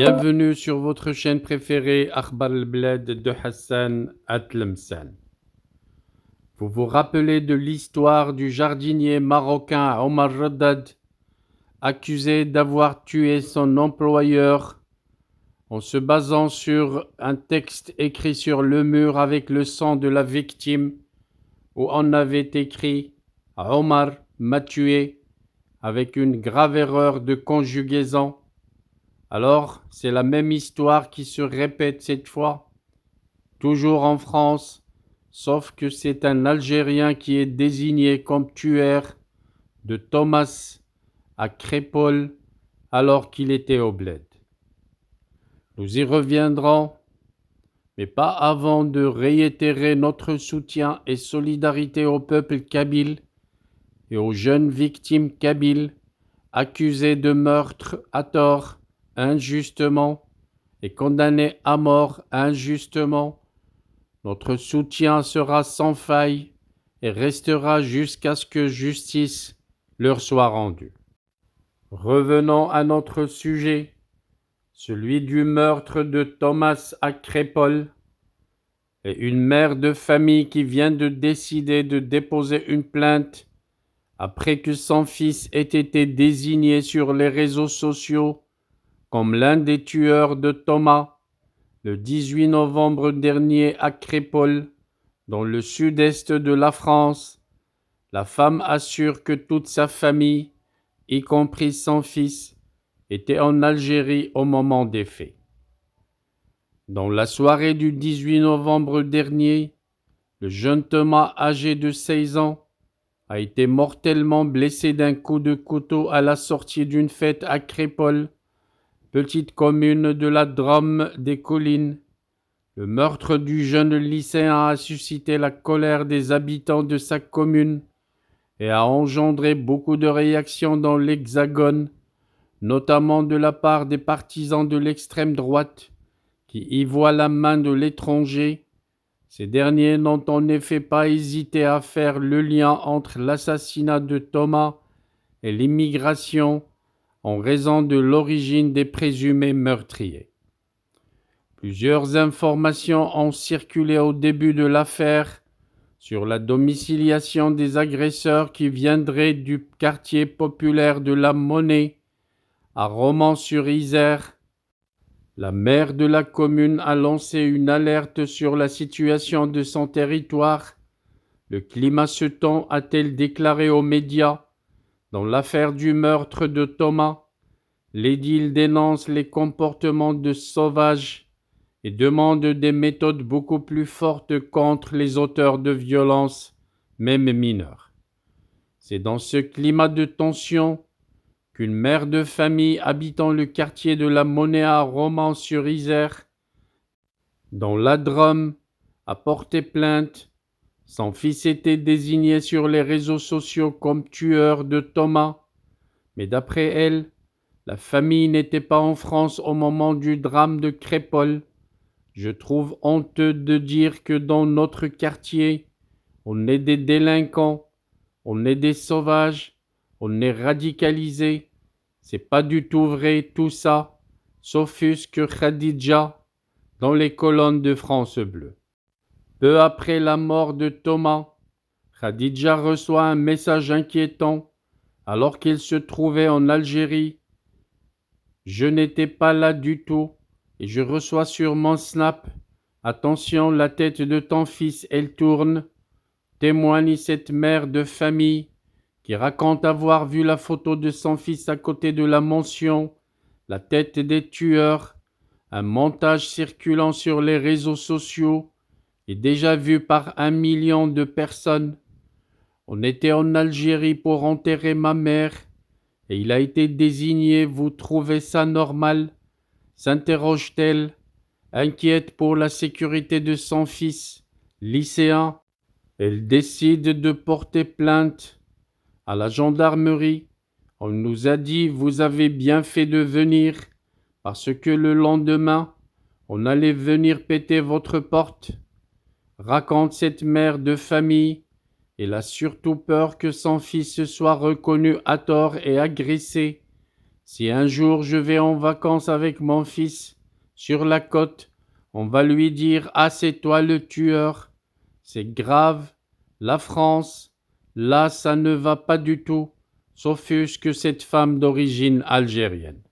Bienvenue sur votre chaîne préférée Akhbar al-Bled de Hassan Atlemsan. Vous vous rappelez de l'histoire du jardinier marocain Omar Raddad, accusé d'avoir tué son employeur en se basant sur un texte écrit sur le mur avec le sang de la victime où on avait écrit « Omar m'a tué » avec une grave erreur de conjugaison. Alors, c'est la même histoire qui se répète cette fois, toujours en France, sauf que c'est un Algérien qui est désigné comme tueur de Thomas à Crépol alors qu'il était au bled. Nous y reviendrons, mais pas avant de réitérer notre soutien et solidarité au peuple kabyle et aux jeunes victimes kabyles accusées de meurtre à tort, injustement, et condamnés à mort injustement. Notre soutien sera sans faille et restera jusqu'à ce que justice leur soit rendue. Revenons à notre sujet, celui du meurtre de Thomas à Crépol, et une mère de famille qui vient de décider de déposer une plainte après que son fils ait été désigné sur les réseaux sociaux comme l'un des tueurs de Thomas le 18 novembre dernier à Crépol, dans le sud-est de la France. La femme assure que toute sa famille, y compris son fils, était en Algérie au moment des faits. Dans la soirée du 18 novembre dernier, le jeune Thomas, âgé de 16 ans, a été mortellement blessé d'un coup de couteau à la sortie d'une fête à Crépol, petite commune de la Drôme des Collines. Le meurtre du jeune lycéen a suscité la colère des habitants de sa commune et a engendré beaucoup de réactions dans l'Hexagone, notamment de la part des partisans de l'extrême droite qui y voient la main de l'étranger. Ces derniers n'ont en effet pas hésité à faire le lien entre l'assassinat de Thomas et l'immigration en raison de l'origine des présumés meurtriers. Plusieurs informations ont circulé au début de l'affaire sur la domiciliation des agresseurs qui viendraient du quartier populaire de la Monnaie à Romans-sur-Isère. La maire de la commune a lancé une alerte sur la situation de son territoire. Le climat se tend, a-t-elle déclaré aux médias. Dans l'affaire du meurtre de Thomas, l'édile dénonce les comportements de sauvages et demande des méthodes beaucoup plus fortes contre les auteurs de violences, même mineurs. C'est dans ce climat de tension qu'une mère de famille habitant le quartier de la Monnaie à Romans-sur-Isère, dans la Drôme, a porté plainte. Son fils était désigné sur les réseaux sociaux comme tueur de Thomas, mais d'après elle, la famille n'était pas en France au moment du drame de Crépol. Je trouve honteux de dire que dans notre quartier, on est des délinquants, on est des sauvages, on est radicalisés. C'est pas du tout vrai tout ça, s'offusque Khadija dans les colonnes de France Bleu. Peu après la mort de Thomas, Khadija reçoit un message inquiétant alors qu'il se trouvait en Algérie. Je n'étais pas là du tout. Et je reçois sur mon Snap « Attention, la tête de ton fils, elle tourne », témoigne cette mère de famille qui raconte avoir vu la photo de son fils à côté de la mention « La tête des tueurs », un montage circulant sur les réseaux sociaux et déjà vu par 1 million de personnes. On était en Algérie pour enterrer ma mère et il a été désigné, vous trouvez ça normal ? S'interroge-t-elle, inquiète pour la sécurité de son fils, lycéen. Elle décide de porter plainte à la gendarmerie. On nous a dit « Vous avez bien fait de venir parce que le lendemain, on allait venir péter votre porte », raconte cette mère de famille. Elle a surtout peur que son fils soit reconnu à tort et agressé. Si un jour je vais en vacances avec mon fils sur la côte, on va lui dire: ah, c'est toi le tueur. C'est grave. La France, là, ça ne va pas du tout, s'offusque cette femme d'origine algérienne.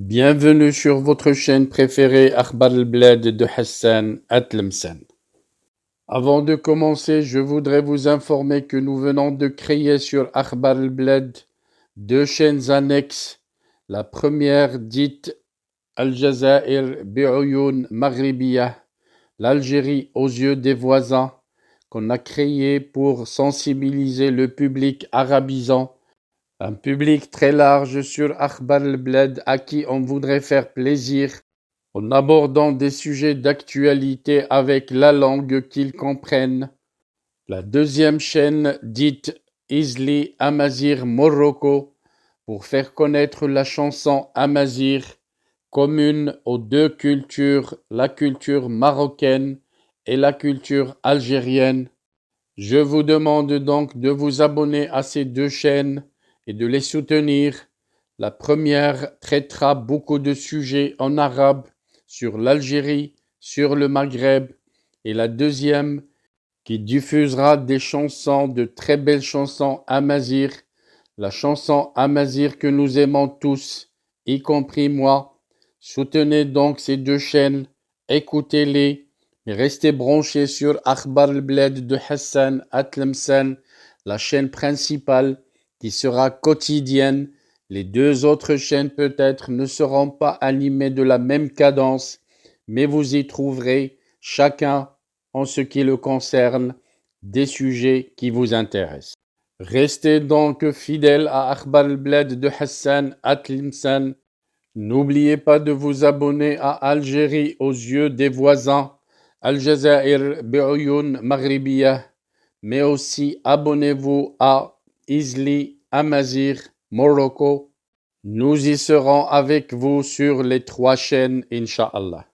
Bienvenue sur votre chaîne préférée Akhbar al-Bled de Hassan Atlemsen. Avant de commencer, je voudrais vous informer que nous venons de créer sur Akhbar al-Bled deux chaînes annexes. La première dite Al-Jazair bi'Oyoun Maghribiyah, l'Algérie aux yeux des voisins, qu'on a créée pour sensibiliser le public arabisant, un public très large sur Akhbar al-Bled à qui on voudrait faire plaisir en abordant des sujets d'actualité avec la langue qu'ils comprennent. La deuxième chaîne dite Izli Amazir Morocco pour faire connaître la chanson amazir, commune aux deux cultures, la culture marocaine et la culture algérienne. Je vous demande donc de vous abonner à ces deux chaînes et de les soutenir. La première traitera beaucoup de sujets en arabe sur l'Algérie, sur le Maghreb, et la deuxième qui diffusera des chansons, de très belles chansons amazir, la chanson amazir que nous aimons tous, y compris moi. Soutenez donc ces deux chaînes, écoutez-les, mais restez branchés sur Akhbar al-Bled de Hassan Atlemsen, la chaîne principale qui sera quotidienne. Les deux autres chaînes peut-être ne seront pas animées de la même cadence, mais vous y trouverez chacun, en ce qui le concerne, des sujets qui vous intéressent. Restez donc fidèles à Akhbar al-Bled de Hassan Atlemsen. N'oubliez pas de vous abonner à Algérie aux yeux des voisins, Al-Jazair bi'Oyoun Maghribiyah, mais aussi abonnez-vous à Izli Amazir Morocco. Nous y serons avec vous sur les trois chaînes, Inch'Allah.